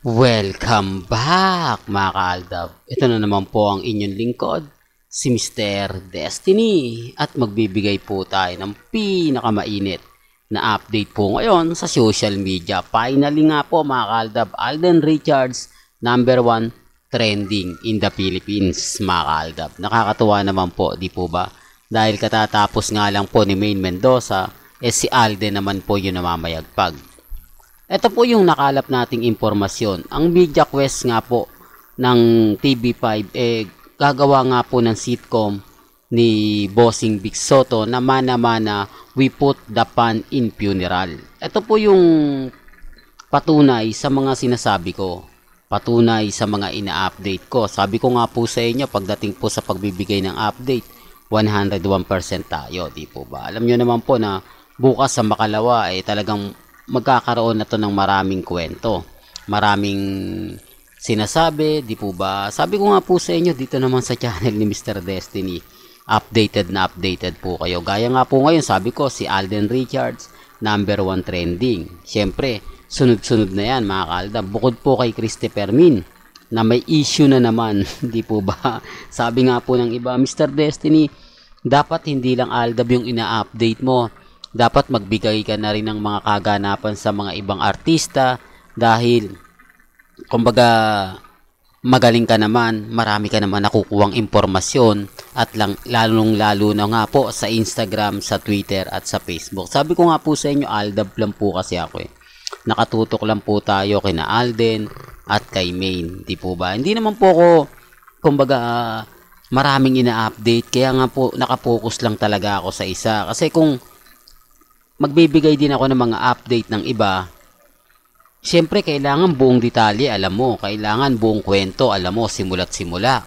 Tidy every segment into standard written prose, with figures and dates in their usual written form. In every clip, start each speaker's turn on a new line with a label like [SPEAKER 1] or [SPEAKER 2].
[SPEAKER 1] Welcome back mga kaaldab. Ito na naman po ang inyong lingkod, si Mr. Destiny. At magbibigay po tayo ng pinakamainit na update po ngayon sa social media. Finally nga po mga kaaldab, Alden Richards, #1 trending in the Philippines mga kaaldab. Nakakatuwa naman po, di po ba? Dahil katatapos nga lang po ni Maine Mendoza, si Alden naman po yung namamayagpag. Ito po yung nakalap nating impormasyon. Ang Media Quest nga po ng TV5 gagawa nga po ng sitcom ni Bossing Vic Soto na Mana-Mana We Put the Pan in Funeral. Ito po yung patunay sa mga sinasabi ko. Patunay sa mga ina-update ko. Sabi ko nga po sa inyo pagdating po sa pagbibigay ng update, 101% tayo, di po ba? Alam nyo naman po na bukas sa Makalawa talagang magkakaroon na to ng maraming kwento, maraming sinasabi, di po ba? Sabi ko nga po sa inyo dito naman sa channel ni Mr. Destiny, updated na updated po kayo. Gaya nga po ngayon, sabi ko si Alden Richards, #1 trending. Siyempre, sunod-sunod na yan mga kaaldab. Bukod po kay Christopher Min na may issue na naman, di po ba? Sabi nga po ng iba, Mr. Destiny, dapat hindi lang aldab yung ina-update mo. Dapat magbigay ka na rin ng mga kaganapan sa mga ibang artista dahil kumbaga magaling ka naman, marami ka naman nakukuhang impormasyon at lalong-lalo na nga po sa Instagram, sa Twitter at sa Facebook. Sabi ko nga po sa inyo, aldab lang po kasi ako Nakatutok lang po tayo kina Alden at kay Maine, di po ba? Hindi naman po ako kumbaga maraming ina-update, kaya nga po nakapokus lang talaga ako sa isa. Kasi kung magbibigay din ako ng mga update ng iba, syempre kailangan buong detalye alam mo, kailangan buong kwento alam mo, simula't simula,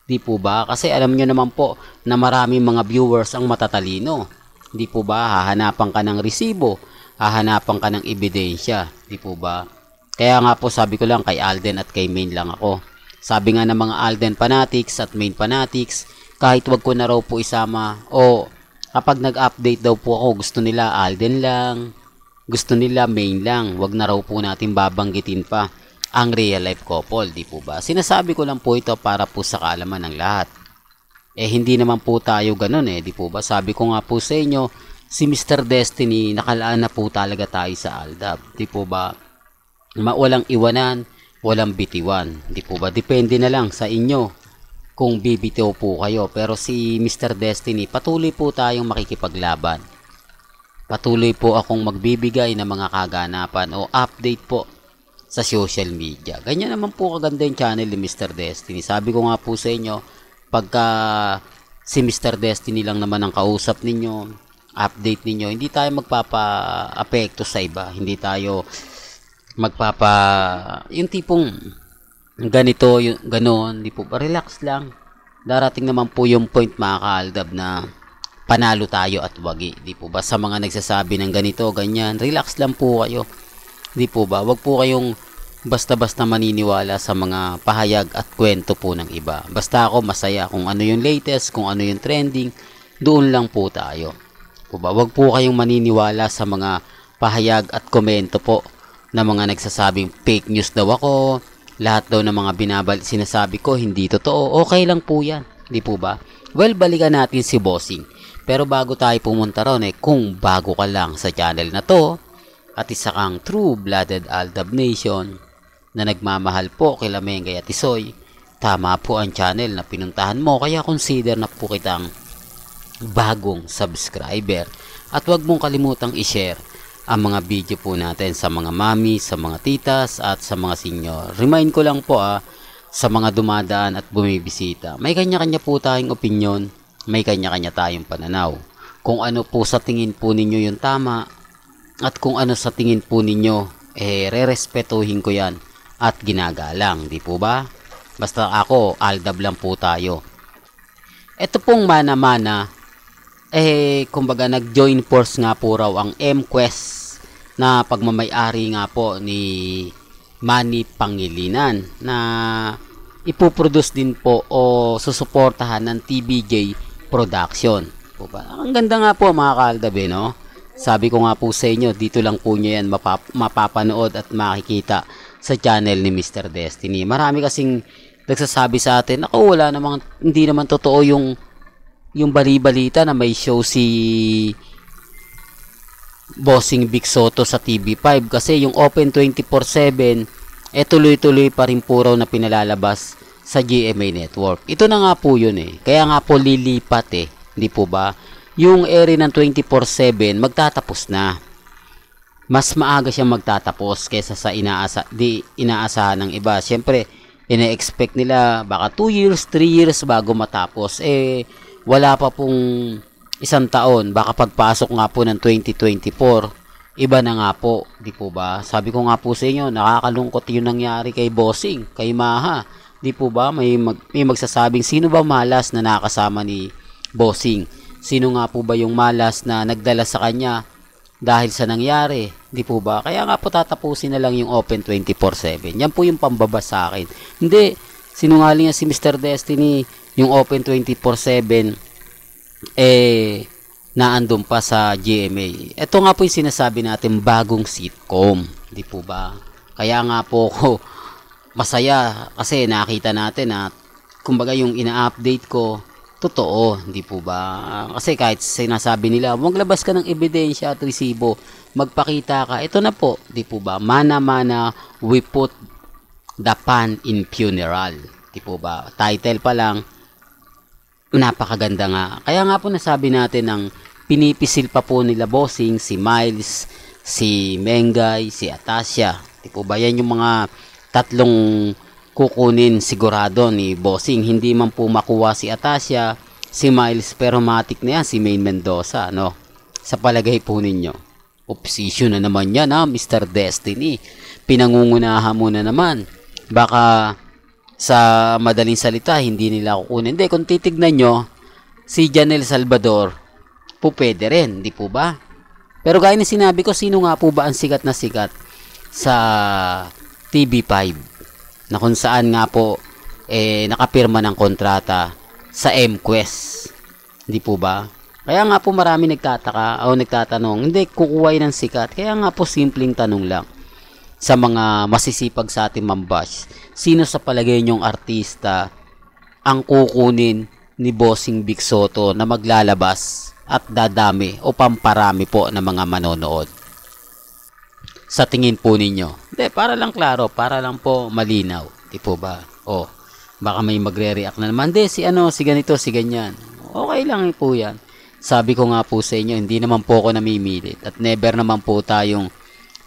[SPEAKER 1] di po ba? Kasi alam nyo naman po na maraming mga viewers ang matatalino, di po ba? Hahanapan ka ng resibo, hahanapan ka ng ebidensya, di po ba? Kaya nga po sabi ko lang kay Alden at kay Maine lang ako. Sabi nga ng mga Alden fanatics at Maine fanatics, kahit wag ko na raw po isama o kapag nag-update daw po ako, gusto nila Alden lang, gusto nila Maine lang, wag na raw po natin babanggitin pa ang real life couple, di po ba? Sinasabi ko lang po ito para po sa kaalaman ng lahat. Hindi naman po tayo ganun di po ba? Sabi ko nga po sa inyo, si Mr. Destiny, nakalaan na po talaga tayo sa aldab, di po ba? Walang iwanan, walang bitiwan, di po ba? Depende na lang sa inyo kung bibitaw po kayo. Pero si Mr. Destiny, patuloy po tayong makikipaglaban. Patuloy po akong magbibigay ng mga kaganapan o update po sa social media. Ganyan naman po kaganda yung channel ni Mr. Destiny. Sabi ko nga po sa inyo, pagka si Mr. Destiny lang naman ang kausap ninyo, update ninyo, hindi tayo magpapa-apekto sa iba. Hindi tayo yung tipong ganito, yung ganon, di po ba? Relax lang. Darating naman po yung point mga kaaldab na panalo tayo at wagi, di po ba? Sa mga nagsasabi ng ganito, ganyan, relax lang po kayo, di po ba? Wag po kayong basta-basta maniniwala sa mga pahayag at kwento po ng iba. Basta ako masaya kung ano yung latest, kung ano yung trending, doon lang po tayo, po ba? Wag po kayong maniniwala sa mga pahayag at komento po na mga nagsasabing fake news daw ako, lahat daw ng mga sinasabi ko hindi totoo. Okay lang po yan, di po ba? Well, balikan natin si Bossing. Pero bago tayo pumunta ron kung bago ka lang sa channel na to at isa kang true-blooded Aldab Nation na nagmamahal po kila Mengay at Isoy, tama po ang channel na pinuntahan mo, kaya consider na po kitang bagong subscriber. At huwag mong kalimutang i-share ang mga video po natin sa mga mami, sa mga titas at sa mga senior. Remind ko lang po sa mga dumadaan at bumibisita, may kanya-kanya po tayong opinion, may kanya-kanya tayong pananaw. Kung ano po sa tingin po ninyo yung tama at kung ano sa tingin po ninyo, re-respetuhin ko yan at ginagalang, di po ba? Basta ako, aldab lang po tayo. Ito pong Mana-Mana, kumbaga nag-join force nga po raw ang M-Quest na pagmamayari nga po ni Manny Pangilinan na ipoproduce din po o susuportahan ng TVJ Production. Po ba? Ang ganda nga po mga kaaldab no? Sabi ko nga po sa inyo, dito lang po nyo yan mapapanood at makikita sa channel ni Mr. Destiny. Marami kasing nagsasabi sa atin, ako wala namang, hindi naman totoo yung bali-balita na may show si Bossing Vic Soto sa TV5 kasi yung Open 24/7 tuloy-tuloy pa rin po raw na pinalalabas sa GMA Network. Ito na nga po yun Kaya nga po lilipat Hindi po ba? Yung area ng 24/7 magtatapos na. Mas maaga siya magtatapos kaysa sa inaasahan ng iba. Siyempre, ina-expect nila baka 2 years, 3 years bago matapos. Wala pa pong isang taon. Baka pagpasok nga po ng 2024, iba na nga po. Di po ba? Sabi ko nga po sa inyo, nakakalungkot yung nangyari kay Bossing, kay Maha. Di po ba? May magsasabing, sino ba malas na nakasama ni Bossing? Sino nga po ba yung malas na nagdala sa kanya dahil sa nangyari? Di po ba? Kaya nga po tatapusin na lang yung Open 24/7. Yan po yung pambaba sa akin. Hindi, sinungaling niya si Mr. Destiny, yung Open 24/7 naandun pa sa GMA. Ito nga po yung sinasabi natin, bagong sitcom. Di po ba? Kaya nga po ako masaya kasi nakita natin na kumbaga yung ina-update ko totoo, hindi po ba? Kasi kahit sinasabi nila, maglabas ka ng ebidensya at resibo, magpakita ka. Ito na po, di po ba? Mana-mana, we put the pan in funeral. Di po ba? Title pa lang, napakaganda nga. Kaya nga po nasabi natin ng pinipisil pa po nila Bossing, si Miles, si Mengay, si Atasha. Di po ba? Yan yung mga tatlong kukunin sigurado ni Bossing. Hindi man po makuha si Atasha, si Miles, pero matik na yan si Maine Mendoza, no? Sa palagay po ninyo, opposition na naman yan, Mr. Destiny. Pinangungunahan mo na naman. Baka sa madaling salita, hindi nila kukunin. Hindi, kung titignan nyo, si Janelle Salvador, po pwede rin, di po ba? Pero gaya na sinabi ko, sino nga po ba ang sikat na sikat sa TV5? Na kung saan nga po nakapirma ng kontrata sa MQuest. Hindi po ba? Kaya nga po marami nagtataka o nagtatanong, hindi kukuha ng sikat. Kaya nga po simpleng tanong lang sa mga masisipag sa ating mambash. Sino sa palagay nyong artista ang kukunin ni Bossing Vic Soto na maglalabas at dadami o pamparami po ng mga manonood? Sa tingin po ninyo? Hindi, para lang klaro, para lang po malinaw. Di po ba? Baka may magre-react na naman. Hindi, si ganito, si ganyan. Okay lang po yan. Sabi ko nga po sa inyo, hindi naman po ako namimilit. At never naman po tayong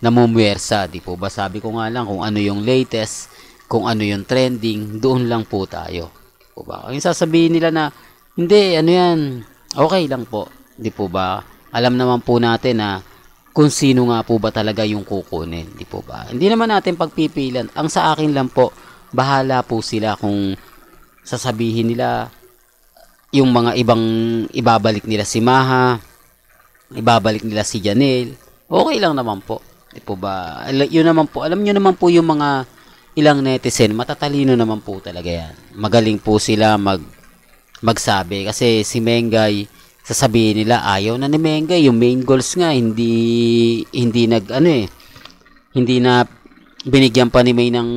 [SPEAKER 1] namumuwersa. Di po ba? Sabi ko nga lang kung ano yung latest, kung ano yung trending, doon lang po tayo. Di po ba? Yung sasabihin nila na, hindi, ano yan, okay lang po. Di po ba? Alam naman po natin na kung sino nga po ba talaga yung kukunin, di po ba? Hindi naman natin pagpipilan. Ang sa akin lang po, bahala po sila kung sasabihin nila yung mga ibang ibabalik nila si Maha, ibabalik nila si Janelle. Okay lang naman po, di po ba? Yun naman po, alam nyo naman po yung mga ilang netizen, matatalino naman po talaga yan. Magaling po sila magsabi kasi si Mengay, sasabihin nila ayaw na ni Mengay, yung main goals nga hindi hindi na binigyan pa ni May ng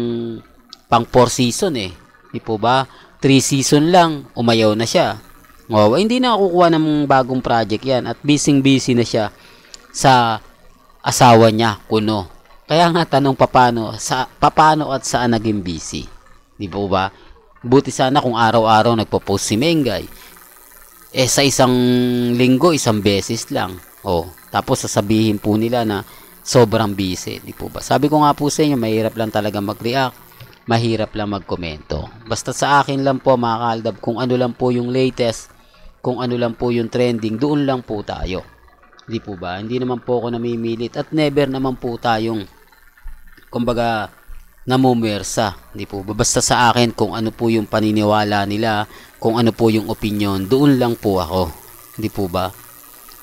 [SPEAKER 1] pang 4 season di po ba? 3 season lang umayaw na siya. Hindi na kukuha ng bagong project yan at busy na siya sa asawa niya, Kuno. Kaya nga tanong paano at saan naging busy, di po ba? Buti sana kung araw-araw nagpo-post si Mengay. Sa isang linggo, isang beses lang. Tapos sasabihin po nila na sobrang busy. Di po ba? Sabi ko nga po sa inyo, mahirap lang talaga mag-react. Mahirap lang mag-komento. Basta sa akin lang po, mga kaaldab, kung ano lang po yung latest, kung ano lang po yung trending, doon lang po tayo. Di po ba? Hindi naman po ako namimilit at never naman po tayong, kumbaga, namumuwersa. Di po ba? Basta sa akin, kung ano po yung paniniwala nila, kung ano po yung opinion, doon lang po ako. Di po ba?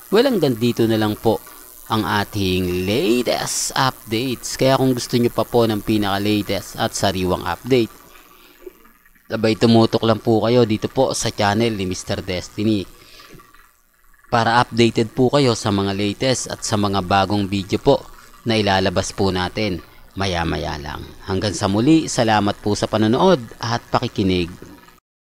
[SPEAKER 1] Well, hanggang dito na lang po ang ating latest updates. Kaya kung gusto nyo pa po ng pinaka-latest at sariwang update, sabay tumutok lang po kayo dito po sa channel ni Mr. Destiny para updated po kayo sa mga latest at sa mga bagong video po na ilalabas po natin. maya-maya lang. Hanggang sa muli, salamat po sa panonood at pakikinig.